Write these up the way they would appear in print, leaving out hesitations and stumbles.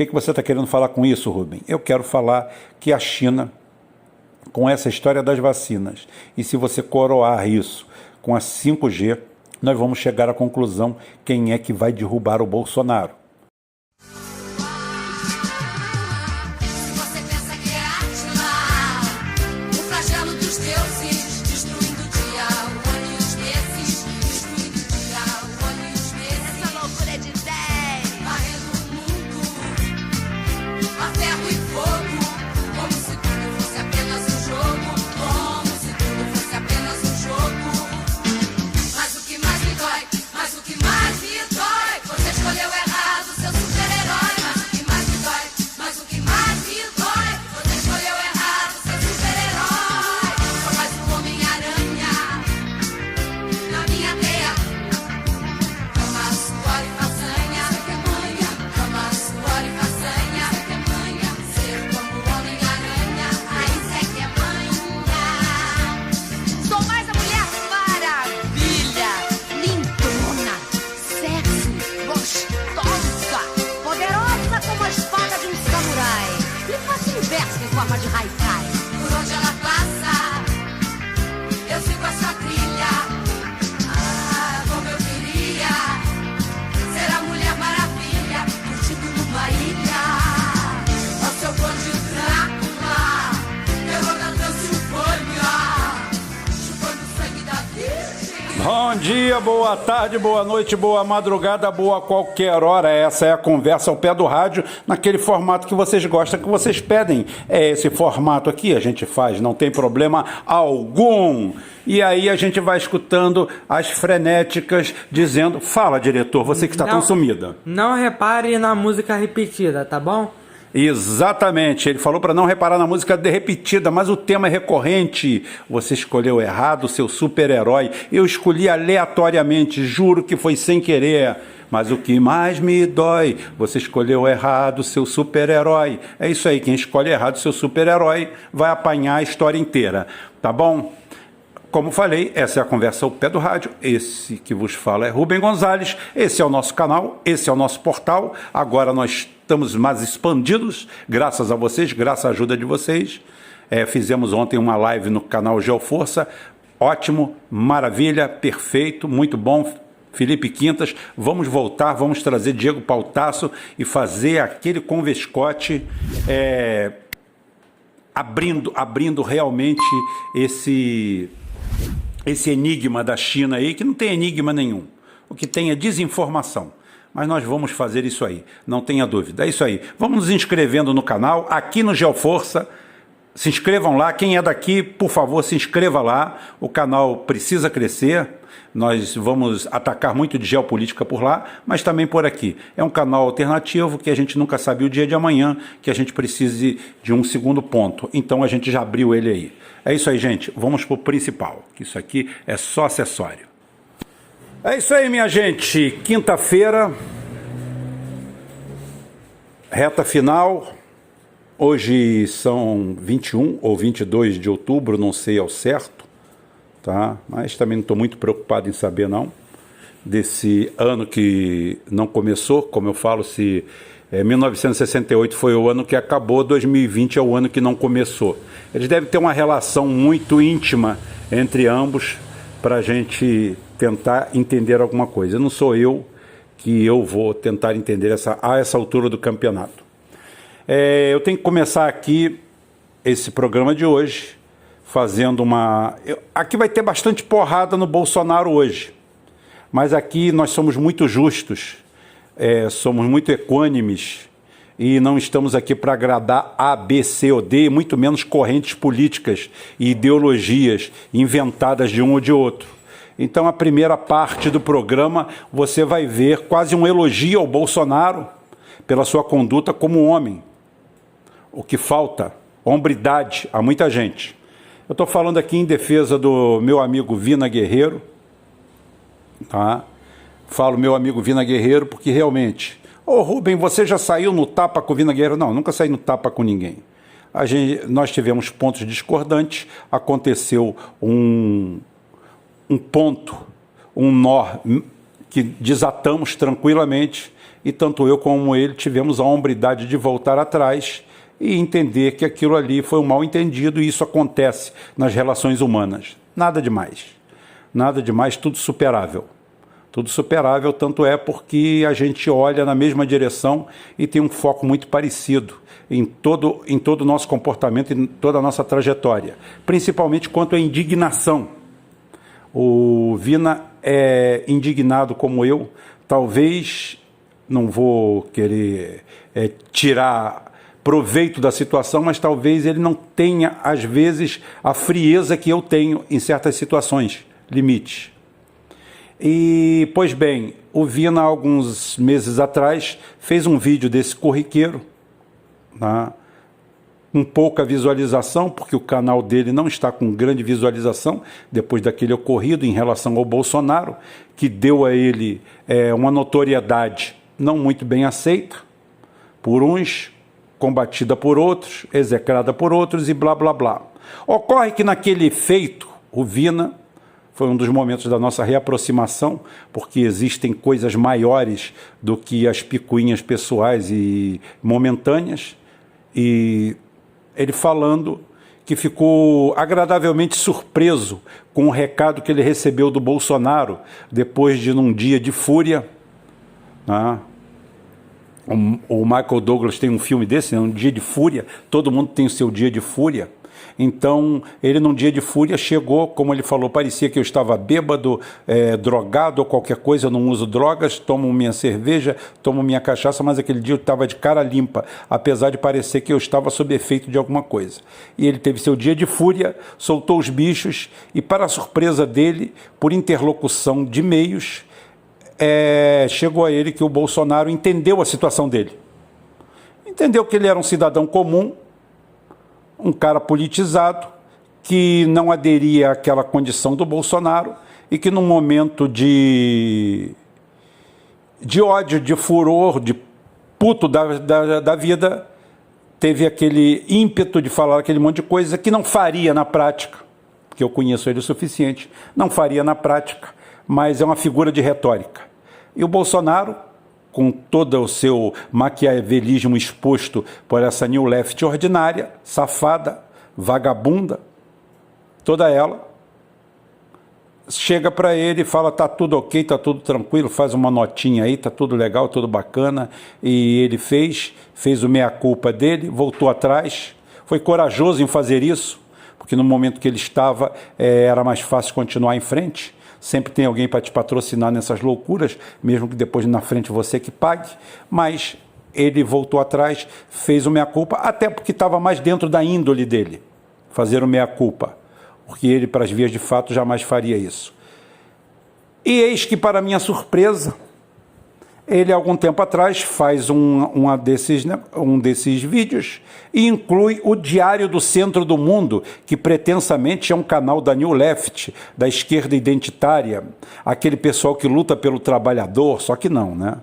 que você está querendo falar com isso, Rubem? Eu quero falar que a China, com essa história das vacinas, e se você coroar isso com a 5G, nós vamos chegar à conclusão quem é que vai derrubar o Bolsonaro. Bom dia, boa tarde, boa noite, boa madrugada, boa qualquer hora. Essa é a conversa ao pé do rádio, naquele formato que vocês gostam, que vocês pedem. É esse formato aqui, a gente faz, não tem problema algum. E aí a gente vai escutando as frenéticas dizendo... Fala, diretor, você que está tão sumida. Não repare na música repetida, tá bom? Exatamente, ele falou para não reparar na música repetida, mas o tema é recorrente. Você escolheu errado, seu super-herói. Eu escolhi aleatoriamente, juro que foi sem querer. Mas o que mais me dói, você escolheu errado, seu super-herói. É isso aí, quem escolhe errado, seu super-herói, vai apanhar a história inteira, tá bom? Como falei, essa é a conversa ao pé do rádio. Esse que vos fala é Rubem Gonzalez. Esse é o nosso canal, esse é o nosso portal. Agora nós estamos mais expandidos, graças a vocês, graças à ajuda de vocês. Fizemos ontem uma live no canal Geoforça. Ótimo, maravilha, perfeito, muito bom. Felipe Quintas, vamos voltar, vamos trazer Diego Pautasso e fazer aquele convescote, abrindo realmente esse enigma da China aí, que não tem enigma nenhum. O que tem é desinformação. Mas nós vamos fazer isso aí, não tenha dúvida. É isso aí. Vamos nos inscrevendo no canal, aqui no Geoforça. Se inscrevam lá. Quem é daqui, por favor, se inscreva lá. O canal precisa crescer. Nós vamos atacar muito de geopolítica por lá, mas também por aqui. É um canal alternativo que a gente nunca sabe o dia de amanhã, que a gente precise de um segundo ponto. Então a gente já abriu ele aí. É isso aí, gente. Vamos para o principal, que isso aqui é só acessório. É isso aí, minha gente. Quinta-feira, reta final. Hoje são 21 ou 22 de outubro, não sei ao certo, tá? Mas também não estou muito preocupado em saber, não, desse ano que não começou. Como eu falo, se 1968 foi o ano que acabou, 2020 é o ano que não começou. Eles devem ter uma relação muito íntima entre ambos para a gente tentar entender alguma coisa. Não sou eu que eu vou tentar entender a essa altura do campeonato. Eu tenho que começar aqui esse programa de hoje fazendo aqui vai ter bastante porrada no Bolsonaro hoje, mas aqui nós somos muito justos, somos muito equânimes e não estamos aqui para agradar A, B, C ou D, muito menos correntes políticas e ideologias inventadas de um ou de outro. Então a primeira parte do programa você vai ver quase um elogio ao Bolsonaro pela sua conduta como homem. O que falta? Hombridade a muita gente. Eu estou falando aqui em defesa do meu amigo Vina Guerreiro, tá? Falo meu amigo Vina Guerreiro porque realmente... Ô Rubem, você já saiu no tapa com o Vina Guerreiro? Não, nunca saí no tapa com ninguém. Nós tivemos pontos discordantes, aconteceu um ponto, um nó que desatamos tranquilamente e tanto eu como ele tivemos a hombridade de voltar atrás e entender que aquilo ali foi um mal entendido, e isso acontece nas relações humanas. Nada demais, tudo superável. Tudo superável, tanto é porque a gente olha na mesma direção e tem um foco muito parecido em todo o nosso comportamento, em toda a nossa trajetória, principalmente quanto à indignação. O Vina é indignado como eu, talvez, não vou querer tirar proveito da situação, mas talvez ele não tenha, às vezes, a frieza que eu tenho em certas situações, limites. E, pois bem, o Vina, alguns meses atrás, fez um vídeo desse corriqueiro, né, com pouca visualização, porque o canal dele não está com grande visualização, depois daquele ocorrido em relação ao Bolsonaro, que deu a ele uma notoriedade não muito bem aceita por uns, combatida por outros, execrada por outros e blá, blá, blá. Ocorre que naquele feito, o Vina foi um dos momentos da nossa reaproximação, porque existem coisas maiores do que as picuinhas pessoais e momentâneas, e ele falando que ficou agradavelmente surpreso com o recado que ele recebeu do Bolsonaro, depois de, num dia de fúria, né? O Michael Douglas tem um filme desse, né? Um dia de fúria, todo mundo tem o seu dia de fúria. Então, ele num dia de fúria chegou, como ele falou, parecia que eu estava bêbado, drogado ou qualquer coisa, eu não uso drogas, tomo minha cerveja, tomo minha cachaça, mas aquele dia eu estava de cara limpa, apesar de parecer que eu estava sob efeito de alguma coisa. E ele teve seu dia de fúria, soltou os bichos e, para a surpresa dele, por interlocução de meios, chegou a ele que o Bolsonaro entendeu a situação dele. Entendeu que ele era um cidadão comum, um cara politizado, que não aderia àquela condição do Bolsonaro e que num momento de ódio, de furor, de puto da vida, teve aquele ímpeto de falar aquele monte de coisa que não faria na prática, porque eu conheço ele o suficiente, não faria na prática, mas é uma figura de retórica. E o Bolsonaro, com todo o seu maquiavelismo exposto por essa New Left ordinária, safada, vagabunda, toda ela, chega para ele e fala, tá tudo ok, tá tudo tranquilo, faz uma notinha aí, tá tudo legal, tudo bacana, e ele fez o meia-culpa dele, voltou atrás, foi corajoso em fazer isso, porque no momento que ele estava, era mais fácil continuar em frente. Sempre tem alguém para te patrocinar nessas loucuras, mesmo que depois na frente você que pague, mas ele voltou atrás, fez o meia-culpa, até porque estava mais dentro da índole dele, fazer o meia-culpa, porque ele, para as vias de fato, jamais faria isso. E eis que, para minha surpresa, ele, algum tempo atrás, faz um desses vídeos e inclui o Diário do Centro do Mundo, que pretensamente é um canal da New Left, da esquerda identitária, aquele pessoal que luta pelo trabalhador, só que não, né?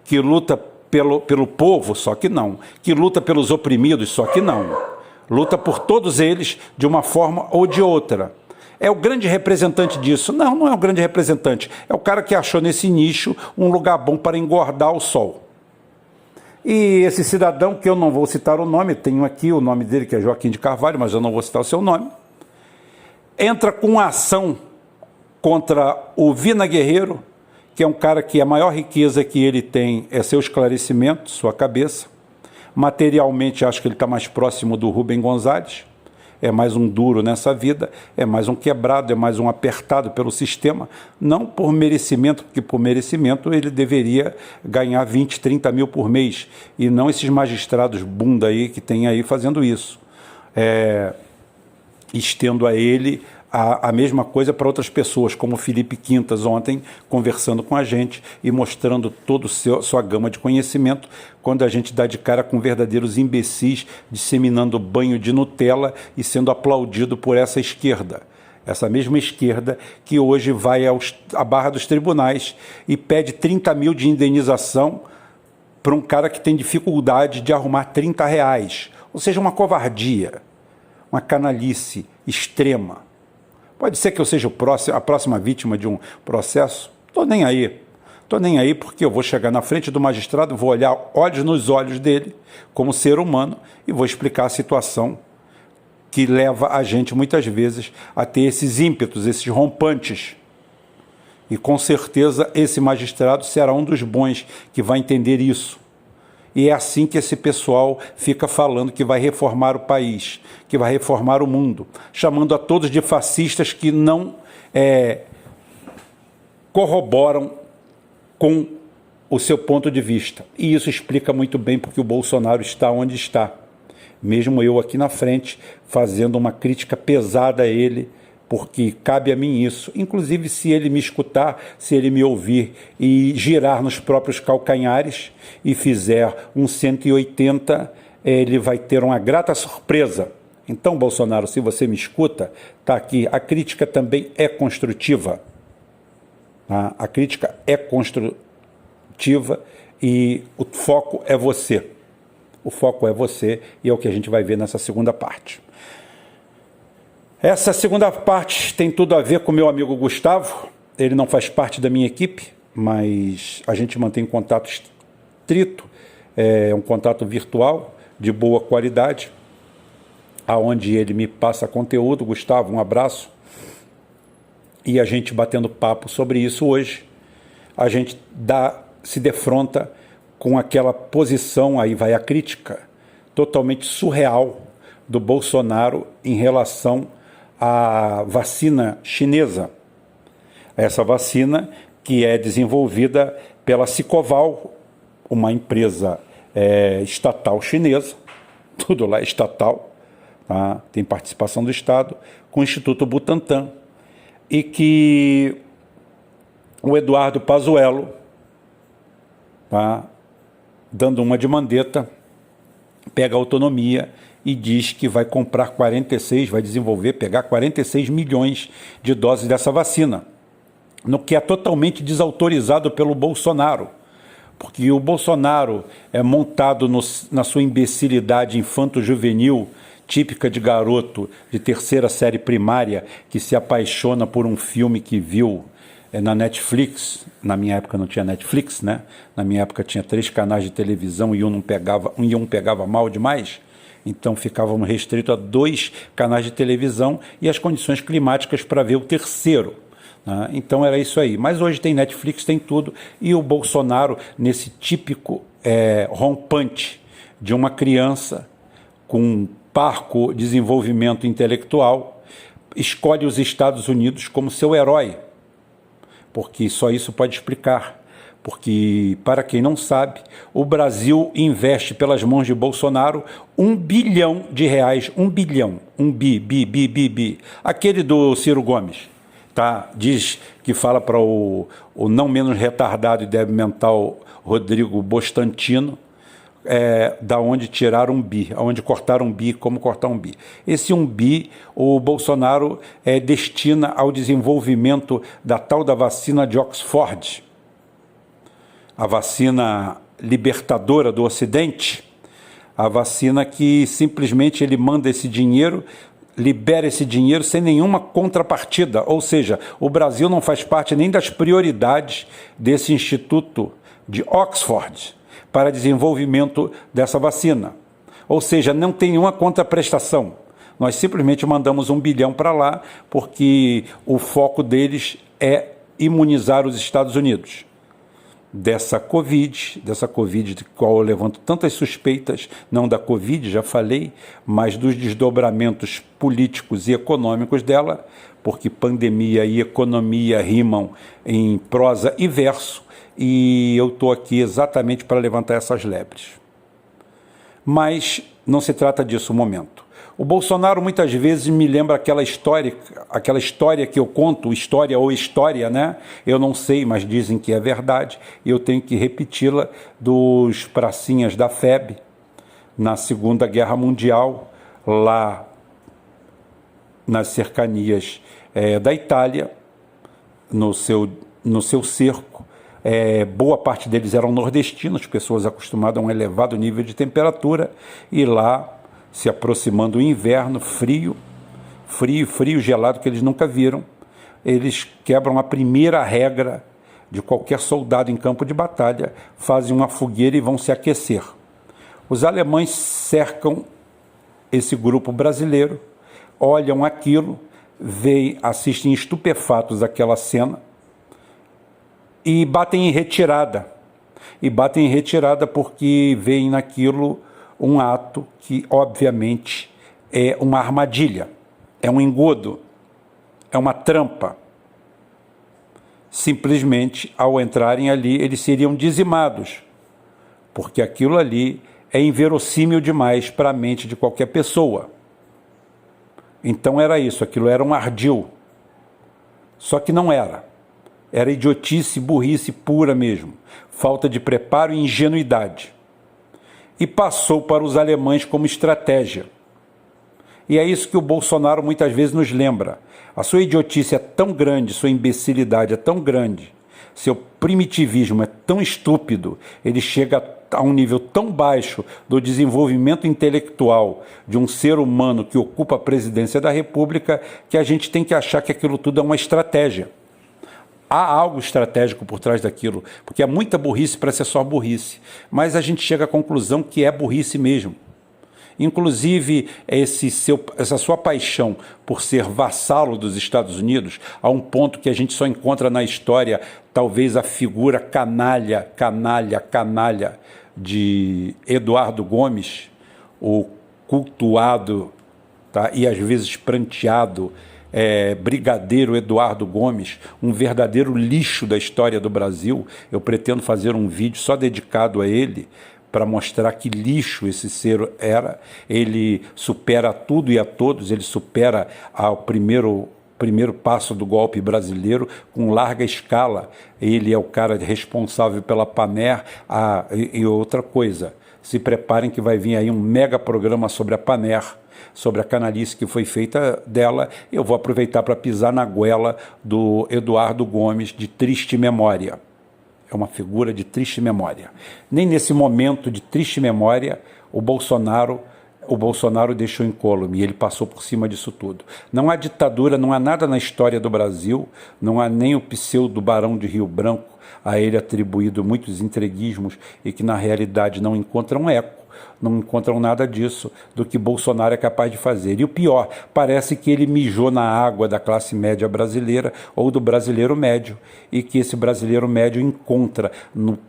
Que luta pelo povo, só que não. Que luta pelos oprimidos, só que não. Luta por todos eles de uma forma ou de outra. É o grande representante disso. Não, não é o grande representante. É o cara que achou nesse nicho um lugar bom para engordar o sol. E esse cidadão, que eu não vou citar o nome, tenho aqui o nome dele, que é Joaquim de Carvalho, mas eu não vou citar o seu nome, entra com uma ação contra o Vina Guerreiro, que é um cara que a maior riqueza que ele tem é seu esclarecimento, sua cabeça. Materialmente, acho que ele está mais próximo do Rubem Gonzalez. É mais um duro nessa vida, é mais um quebrado, é mais um apertado pelo sistema, não por merecimento, porque por merecimento ele deveria ganhar 20, 30 mil por mês, e não esses magistrados bunda aí que tem aí fazendo isso. Estendo a ele a mesma coisa para outras pessoas, como o Felipe Quintas ontem, conversando com a gente e mostrando toda a sua gama de conhecimento, quando a gente dá de cara com verdadeiros imbecis, disseminando banho de Nutella e sendo aplaudido por essa esquerda. Essa mesma esquerda que hoje vai à barra dos tribunais e pede 30 mil de indenização para um cara que tem dificuldade de arrumar 30 reais. Ou seja, uma covardia, uma canalice extrema. Pode ser que eu seja a próxima vítima de um processo? Estou nem aí. Estou nem aí porque eu vou chegar na frente do magistrado, vou olhar olhos nos olhos dele, como ser humano, e vou explicar a situação que leva a gente, muitas vezes, a ter esses ímpetos, esses rompantes. E com certeza esse magistrado será um dos bons que vai entender isso. E é assim que esse pessoal fica falando que vai reformar o país, que vai reformar o mundo, chamando a todos de fascistas que não corroboram com o seu ponto de vista. E isso explica muito bem porque o Bolsonaro está onde está. Mesmo eu aqui na frente, fazendo uma crítica pesada a ele, porque cabe a mim isso. Inclusive, se ele me escutar, se ele me ouvir e girar nos próprios calcanhares e fizer um 180, ele vai ter uma grata surpresa. Então, Bolsonaro, se você me escuta, está aqui. A crítica também é construtiva. A crítica é construtiva e o foco é você. O foco é você e é o que a gente vai ver nessa segunda parte. Essa segunda parte tem tudo a ver com o meu amigo Gustavo. Ele não faz parte da minha equipe, mas a gente mantém contato estrito, um contato virtual de boa qualidade, aonde ele me passa conteúdo. Gustavo, um abraço. E a gente batendo papo sobre isso hoje, a gente se defronta com aquela posição, aí vai a crítica, totalmente surreal do Bolsonaro em relação à vacina chinesa. Essa vacina que é desenvolvida pela Sinovac, uma empresa estatal chinesa, tudo lá é estatal, tá? Tem participação do Estado, com o Instituto Butantan, e que o Eduardo Pazuello, tá, dando uma de mandeta, pega a autonomia e diz que vai comprar pegar 46 milhões de doses dessa vacina, no que é totalmente desautorizado pelo Bolsonaro, porque o Bolsonaro é montado na sua imbecilidade infanto-juvenil, típica de garoto de terceira série primária, que se apaixona por um filme que viu na Netflix. Na minha época não tinha Netflix, né? Na minha época tinha 3 canais de televisão e um pegava mal demais. Então ficávamos restritos a 2 canais de televisão e as condições climáticas para ver o terceiro. Né? Então era isso aí. Mas hoje tem Netflix, tem tudo. E o Bolsonaro, nesse típico rompante de uma criança com parco desenvolvimento intelectual, escolhe os Estados Unidos como seu herói. Porque só isso pode explicar. Porque, para quem não sabe, o Brasil investe pelas mãos de Bolsonaro R$1 bilhão, 1 bilhão, bi. Aquele do Ciro Gomes, tá? Diz que fala para o não menos retardado e débil mental Rodrigo Bostantino, da onde tirar um bi, aonde cortar um bi, como cortar um bi. Esse 1 bi, o Bolsonaro destina ao desenvolvimento da tal da vacina de Oxford, a vacina libertadora do Ocidente, a vacina que simplesmente ele manda esse dinheiro, libera esse dinheiro sem nenhuma contrapartida, ou seja, o Brasil não faz parte nem das prioridades desse instituto de Oxford para desenvolvimento dessa vacina. Ou seja, não tem nenhuma contraprestação. Nós simplesmente mandamos R$1 bilhão para lá porque o foco deles é imunizar os Estados Unidos dessa Covid, de qual eu levanto tantas suspeitas, não da Covid, já falei, mas dos desdobramentos políticos e econômicos dela, porque pandemia e economia rimam em prosa e verso, e eu estou aqui exatamente para levantar essas lebres. Mas não se trata disso no momento. O Bolsonaro muitas vezes me lembra aquela história que eu conto, história, né? Eu não sei, mas dizem que é verdade, e eu tenho que repeti-la, dos pracinhas da FEB, na Segunda Guerra Mundial, lá nas cercanias da Itália, no seu cerco. Boa parte deles eram nordestinos, pessoas acostumadas a um elevado nível de temperatura, e lá, se aproximando o inverno, frio, gelado, que eles nunca viram, eles quebram a primeira regra de qualquer soldado em campo de batalha, fazem uma fogueira e vão se aquecer. Os alemães cercam esse grupo brasileiro, olham aquilo, veem, assistem estupefatos àquela cena e batem em retirada. E batem em retirada porque veem naquilo um ato que, obviamente, é uma armadilha, é um engodo, é uma trampa. Simplesmente, ao entrarem ali, eles seriam dizimados, porque aquilo ali é inverossímil demais para a mente de qualquer pessoa. Então era isso, aquilo era um ardil. Só que não era. Era idiotice, burrice pura mesmo, falta de preparo e ingenuidade. E passou para os alemães como estratégia. E é isso que o Bolsonaro muitas vezes nos lembra. A sua idiotice é tão grande, sua imbecilidade é tão grande, seu primitivismo é tão estúpido, ele chega a um nível tão baixo do desenvolvimento intelectual de um ser humano que ocupa a presidência da República, que a gente tem que achar que aquilo tudo é uma estratégia. Há algo estratégico por trás daquilo, porque é muita burrice para ser só burrice, mas a gente chega à conclusão que é burrice mesmo. Inclusive, essa sua paixão por ser vassalo dos Estados Unidos, a um ponto que a gente só encontra na história, talvez a figura canalha de Eduardo Gomes, o cultuado, tá, e às vezes pranteado, brigadeiro Eduardo Gomes, um verdadeiro lixo da história do Brasil. Eu pretendo fazer um vídeo só dedicado a ele, para mostrar que lixo esse ser era. Ele supera tudo e a todos, ele supera o primeiro passo do golpe brasileiro com larga escala. Ele é o cara responsável pela Panair. E outra coisa, se preparem que vai vir aí um mega programa sobre a Panair, sobre a canalice que foi feita dela. Eu vou aproveitar para pisar na goela do Eduardo Gomes, de triste memória. É uma figura de triste memória. Nem nesse momento de triste memória, o Bolsonaro deixou incólume, e ele passou por cima disso tudo. Não há ditadura, não há nada na história do Brasil, não há nem o pseudo Barão de Rio Branco, a ele atribuído muitos entreguismos e que na realidade não encontram eco, não encontram nada disso do que Bolsonaro é capaz de fazer. E o pior, parece que ele mijou na água da classe média brasileira ou do brasileiro médio, e que esse brasileiro médio encontra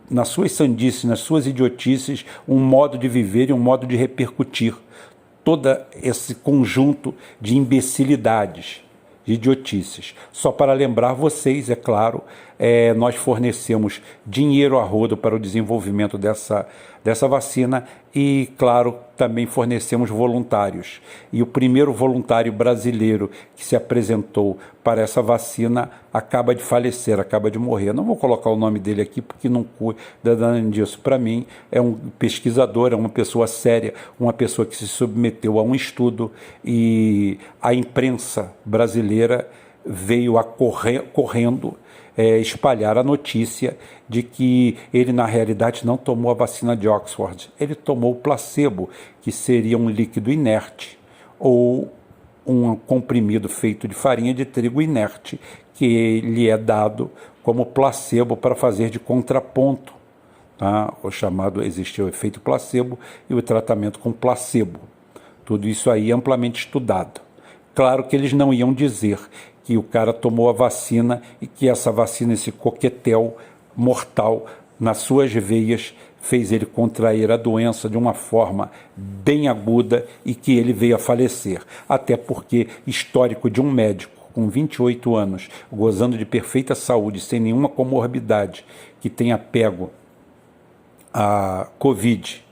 nas suas sandices, nas suas idiotices, um modo de viver e um modo de repercutir todo esse conjunto de imbecilidades, de idiotices. Só para lembrar vocês, é claro, nós fornecemos dinheiro a rodo para o desenvolvimento dessa vacina e, claro, também fornecemos voluntários. E o primeiro voluntário brasileiro que se apresentou para essa vacina acaba de falecer, acaba de morrer. Não vou colocar o nome dele aqui porque não cuida disso. Para mim, é um pesquisador, é uma pessoa séria, uma pessoa que se submeteu a um estudo, e a imprensa brasileira veio correndo espalhar a notícia de que ele, na realidade, não tomou a vacina de Oxford. Ele tomou o placebo, que seria um líquido inerte ou um comprimido feito de farinha de trigo inerte, que lhe é dado como placebo para fazer de contraponto. Tá? O chamado, existe o efeito placebo e o tratamento com placebo. Tudo isso aí amplamente estudado. Claro que eles não iam dizer que o cara tomou a vacina e que essa vacina, esse coquetel mortal nas suas veias, fez ele contrair a doença de uma forma bem aguda e que ele veio a falecer. Até porque, histórico de um médico com 28 anos, gozando de perfeita saúde, sem nenhuma comorbidade, que tenha pego a Covid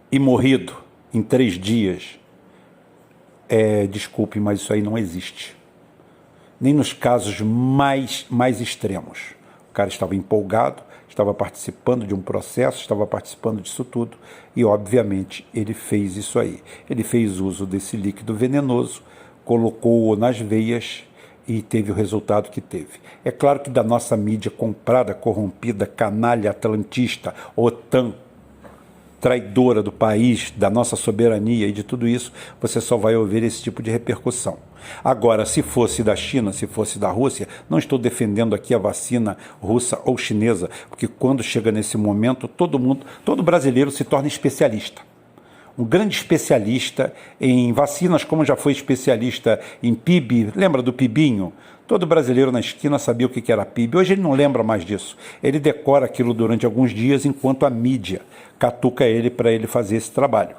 e morrido em 3 dias, desculpe, mas isso aí não existe. Nem nos casos mais extremos. O cara estava empolgado, estava participando de um processo, estava participando disso tudo, e obviamente ele fez isso aí. Ele fez uso desse líquido venenoso, colocou-o nas veias e teve o resultado que teve. É claro que da nossa mídia comprada, corrompida, canalha, atlantista, OTAN, traidora do país, da nossa soberania e de tudo isso, você só vai ouvir esse tipo de repercussão. Agora, se fosse da China, se fosse da Rússia, não estou defendendo aqui a vacina russa ou chinesa, porque quando chega nesse momento, todo brasileiro se torna especialista. Um grande especialista em vacinas, como já foi especialista em PIB, lembra do PIBinho? Todo brasileiro na esquina sabia o que era PIB. Hoje ele não lembra mais disso. Ele decora aquilo durante alguns dias, enquanto a mídia catuca ele para ele fazer esse trabalho.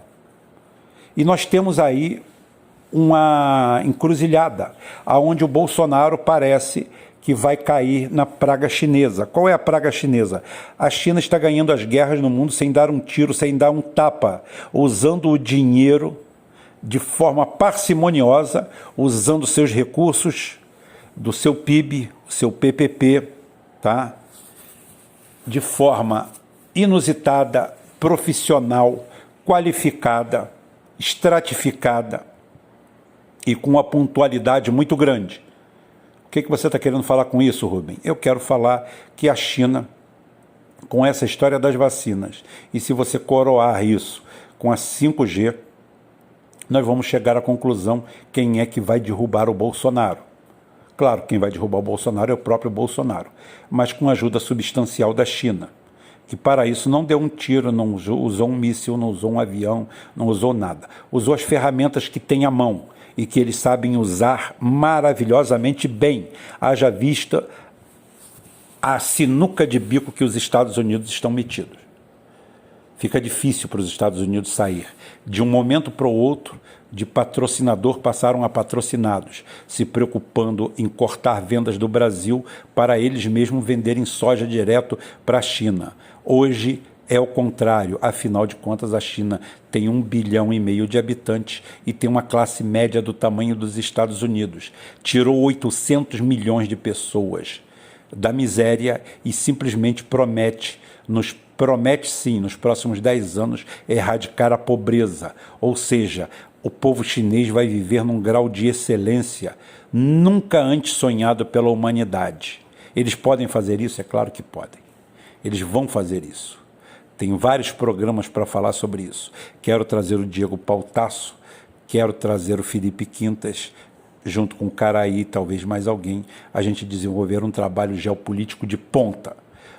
E nós temos aí uma encruzilhada, onde o Bolsonaro parece que vai cair na praga chinesa. Qual é a praga chinesa? A China está ganhando as guerras no mundo sem dar um tiro, sem dar um tapa, usando o dinheiro de forma parcimoniosa, usando seus recursos do seu PIB, seu PPP, tá? De forma inusitada, profissional, qualificada, estratificada e com uma pontualidade muito grande. O que você está querendo falar com isso, Rubem? Eu quero falar que a China, com essa história das vacinas, e se você coroar isso com a 5G, nós vamos chegar à conclusão quem é que vai derrubar o Bolsonaro. Claro, quem vai derrubar o Bolsonaro é o próprio Bolsonaro, mas com ajuda substancial da China, que para isso não deu um tiro, não usou um míssil, não usou um avião, não usou nada. Usou as ferramentas que tem à mão e que eles sabem usar maravilhosamente bem, haja vista a sinuca de bico que os Estados Unidos estão metidos. Fica difícil para os Estados Unidos sair. De um momento para o outro, de patrocinador passaram a patrocinados, se preocupando em cortar vendas do Brasil para eles mesmos venderem soja direto para a China. Hoje é o contrário, afinal de contas a China tem 1,5 bilhão de habitantes e tem uma classe média do tamanho dos Estados Unidos. Tirou 800 milhões de pessoas da miséria e simplesmente promete sim, nos próximos 10 anos, erradicar a pobreza. Ou seja, o povo chinês vai viver num grau de excelência nunca antes sonhado pela humanidade. Eles podem fazer isso? É claro que podem. Eles vão fazer isso. Tem vários programas para falar sobre isso. Quero trazer o Diego Pautasso, quero trazer o Felipe Quintas, junto com o Caraí, talvez mais alguém, a gente desenvolver um trabalho geopolítico de ponta,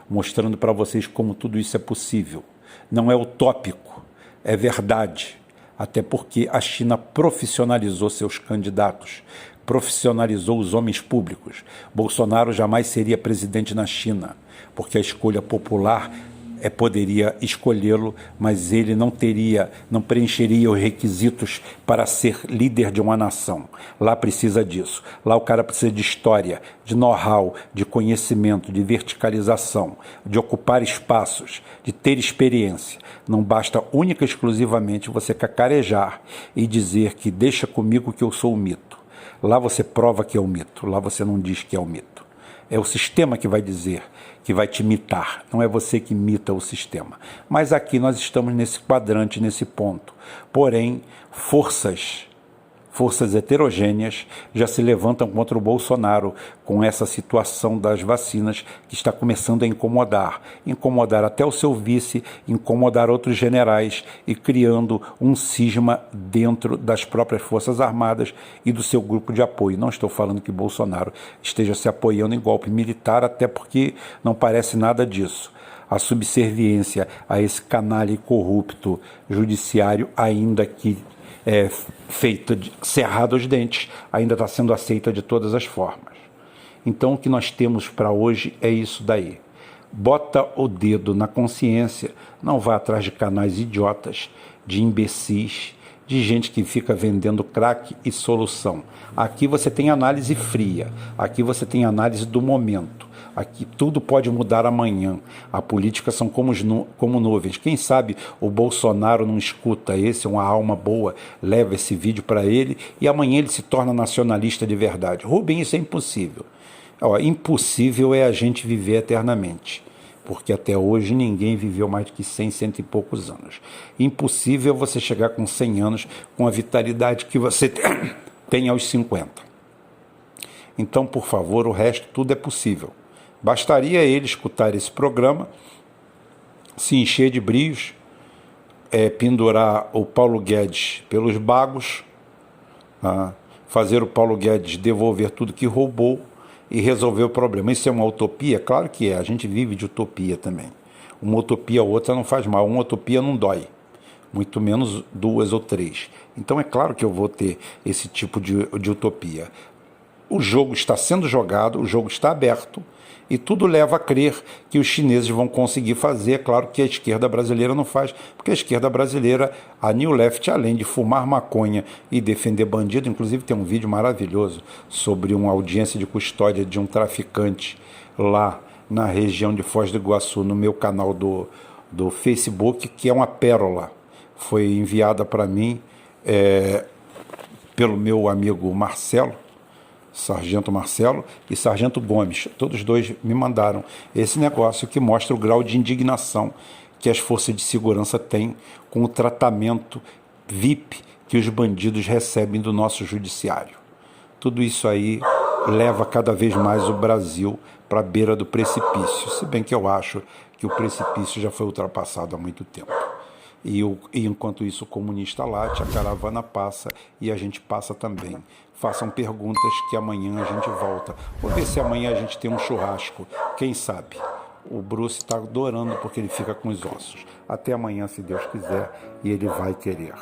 mostrando para vocês como tudo isso é possível. Não é utópico, é verdade. Até porque a China profissionalizou seus candidatos, profissionalizou os homens públicos. Bolsonaro jamais seria presidente na China, porque a escolha popular poderia escolhê-lo, mas ele não preencheria os requisitos para ser líder de uma nação. Lá precisa disso. Lá o cara precisa de história, de know-how, de conhecimento, de verticalização, de ocupar espaços, de ter experiência. Não basta única e exclusivamente você cacarejar e dizer que deixa comigo que eu sou o mito. Lá você prova que é o mito, lá você não diz que é o mito. É o sistema que vai dizer, que vai te imitar, não é você que imita o sistema. Mas aqui nós estamos nesse quadrante, nesse ponto. Porém, forças heterogêneas já se levantam contra o Bolsonaro com essa situação das vacinas que está começando a incomodar até o seu vice, incomodar outros generais e criando um cisma dentro das próprias Forças Armadas e do seu grupo de apoio. Não estou falando que Bolsonaro esteja se apoiando em golpe militar, até porque não parece nada disso. A subserviência a esse canalha e corrupto judiciário, ainda que feita cerrado aos dentes, ainda está sendo aceita de todas as formas. Então o que nós temos para hoje é isso daí. Bota o dedo na consciência, não vá atrás de canais idiotas, de imbecis, de gente que fica vendendo crack e solução. Aqui você tem análise fria, aqui você tem análise do momento. Aqui tudo pode mudar amanhã. A política são como nuvens. Quem sabe o Bolsonaro não escuta esse, uma alma boa, leva esse vídeo para ele e amanhã ele se torna nacionalista de verdade. Rubem, isso é impossível. Impossível é a gente viver eternamente, porque até hoje ninguém viveu mais de que 100, cento e poucos anos. Impossível você chegar com 100 anos com a vitalidade que você tem aos 50. Então, por favor, o resto tudo é possível. Bastaria ele escutar esse programa, se encher de brios, pendurar o Paulo Guedes pelos bagos, tá? Fazer o Paulo Guedes devolver tudo que roubou e resolver o problema. Isso é uma utopia? Claro que é, a gente vive de utopia também. Uma utopia ou outra não faz mal, uma utopia não dói, muito menos 2 ou 3. Então é claro que eu vou ter esse tipo de utopia. O jogo está sendo jogado, o jogo está aberto, e tudo leva a crer que os chineses vão conseguir fazer. É claro que a esquerda brasileira não faz, porque a esquerda brasileira, a New Left, além de fumar maconha e defender bandido, inclusive tem um vídeo maravilhoso sobre uma audiência de custódia de um traficante lá na região de Foz do Iguaçu, no meu canal do Facebook, que é uma pérola. Foi enviada para mim pelo meu amigo Marcelo, Sargento Marcelo e Sargento Gomes, todos dois me mandaram esse negócio que mostra o grau de indignação que as forças de segurança têm com o tratamento VIP que os bandidos recebem do nosso judiciário. Tudo isso aí leva cada vez mais o Brasil para a beira do precipício, se bem que eu acho que o precipício já foi ultrapassado há muito tempo. E enquanto isso o comunista late, a caravana passa e a gente passa também. Façam perguntas que amanhã a gente volta. Vou ver se amanhã a gente tem um churrasco, quem sabe. O Bruce está adorando porque ele fica com os ossos. Até amanhã, se Deus quiser, e ele vai querer.